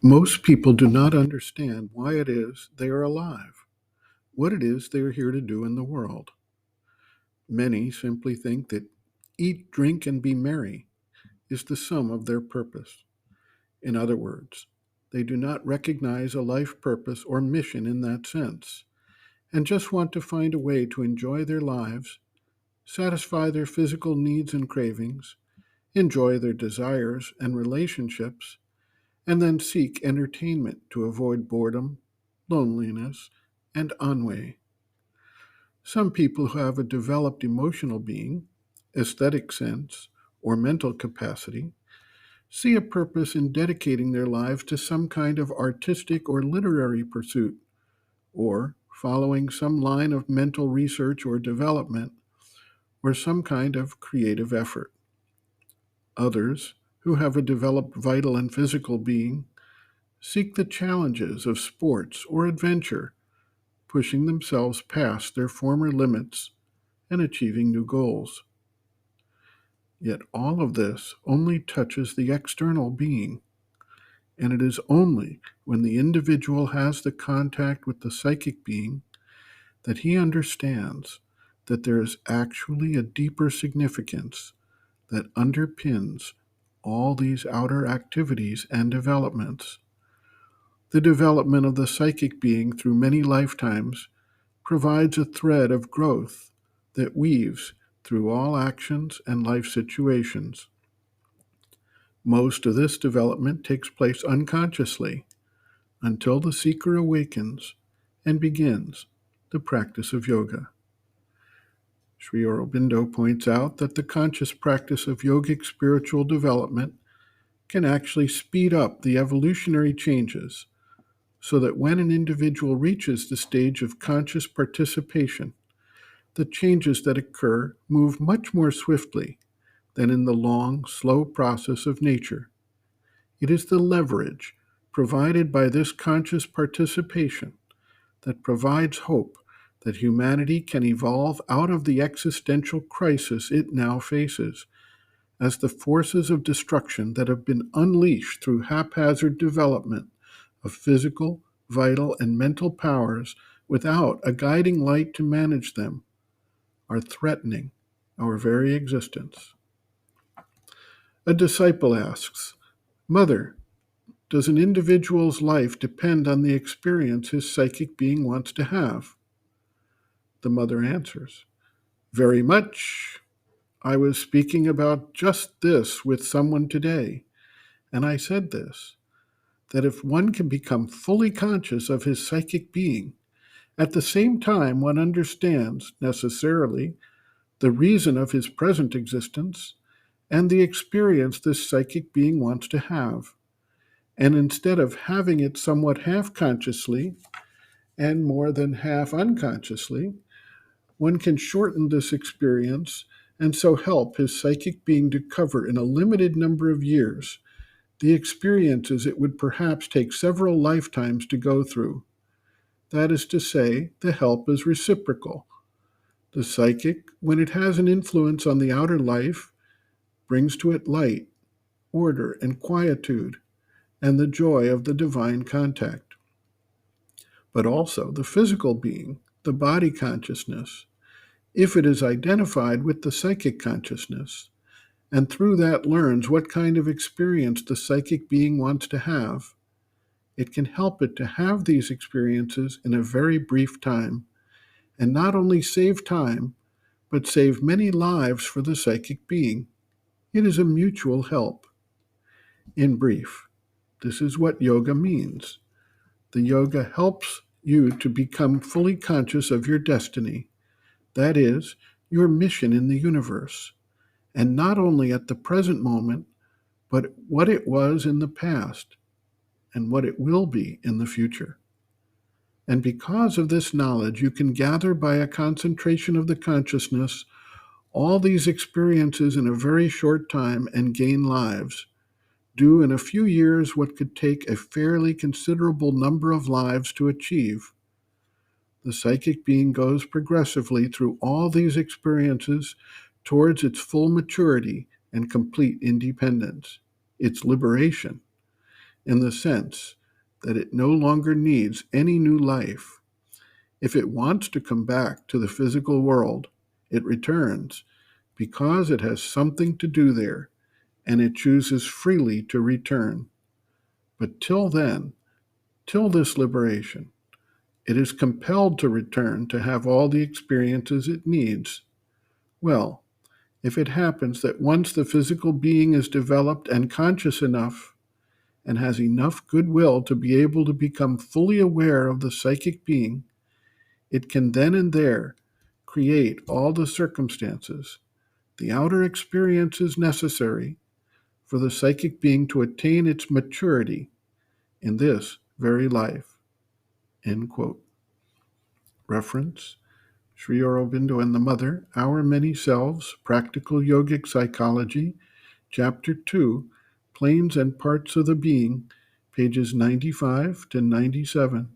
Most people do not understand why it is they are alive, what it is they are here to do in the world. Many simply think that eat, drink, and be merry is the sum of their purpose. In other words, they do not recognize a life purpose or mission in that sense, and just want to find a way to enjoy their lives, satisfy their physical needs and cravings, enjoy their desires and relationships, and then seek entertainment to avoid boredom, loneliness, and ennui. Some people who have a developed emotional being, aesthetic sense, or mental capacity see a purpose in dedicating their lives to some kind of artistic or literary pursuit, or following some line of mental research or development, or some kind of creative effort. Others, who have a developed vital and physical being, seek the challenges of sports or adventure, pushing themselves past their former limits and achieving new goals. Yet all of this only touches the external being, and it is only when the individual has the contact with the psychic being that he understands that there is actually a deeper significance that underpins all these outer activities and developments. The development of the psychic being through many lifetimes provides a thread of growth that weaves through all actions and life situations. Most of this development takes place unconsciously until the seeker awakens and begins the practice of yoga. Sri Aurobindo points out that the conscious practice of yogic spiritual development can actually speed up the evolutionary changes so that when an individual reaches the stage of conscious participation, the changes that occur move much more swiftly than in the long, slow process of nature. It is the leverage provided by this conscious participation that provides hope that humanity can evolve out of the existential crisis it now faces, as the forces of destruction that have been unleashed through haphazard development of physical, vital, and mental powers without a guiding light to manage them are threatening our very existence. A disciple asks, Mother, does an individual's life depend on the experience his psychic being wants to have? The mother answers, Very much. I was speaking about just this with someone today, and I said this, that if one can become fully conscious of his psychic being, at the same time one understands, necessarily, the reason of his present existence and the experience this psychic being wants to have. And instead of having it somewhat half consciously and more than half unconsciously, one can shorten this experience and so help his psychic being to cover in a limited number of years the experiences it would perhaps take several lifetimes to go through. That is to say, the help is reciprocal. The psychic, when it has an influence on the outer life, brings to it light, order, and quietude, and the joy of the divine contact. But also the physical being, the body consciousness, if it is identified with the psychic consciousness, and through that learns what kind of experience the psychic being wants to have, it can help it to have these experiences in a very brief time, and not only save time, but save many lives for the psychic being. It is a mutual help. In brief, this is what yoga means. The yoga helps you to become fully conscious of your destiny, that is, your mission in the universe, and not only at the present moment, but what it was in the past and what it will be in the future. And because of this knowledge, you can gather by a concentration of the consciousness all these experiences in a very short time and gain lives, do in a few years what could take a fairly considerable number of lives to achieve. The psychic being goes progressively through all these experiences towards its full maturity and complete independence, its liberation, in the sense that it no longer needs any new life. If it wants to come back to the physical world, it returns because it has something to do there, and it chooses freely to return. But till then, till this liberation, it is compelled to return to have all the experiences it needs. Well, if it happens that once the physical being is developed and conscious enough, and has enough goodwill to be able to become fully aware of the psychic being, it can then and there create all the circumstances, the outer experiences necessary for the psychic being to attain its maturity in this very life. End quote. Reference: Sri Aurobindo and the Mother, Our Many Selves, Practical Yogic Psychology, Chapter 2, Planes and Parts of the Being, pages 95 to 97.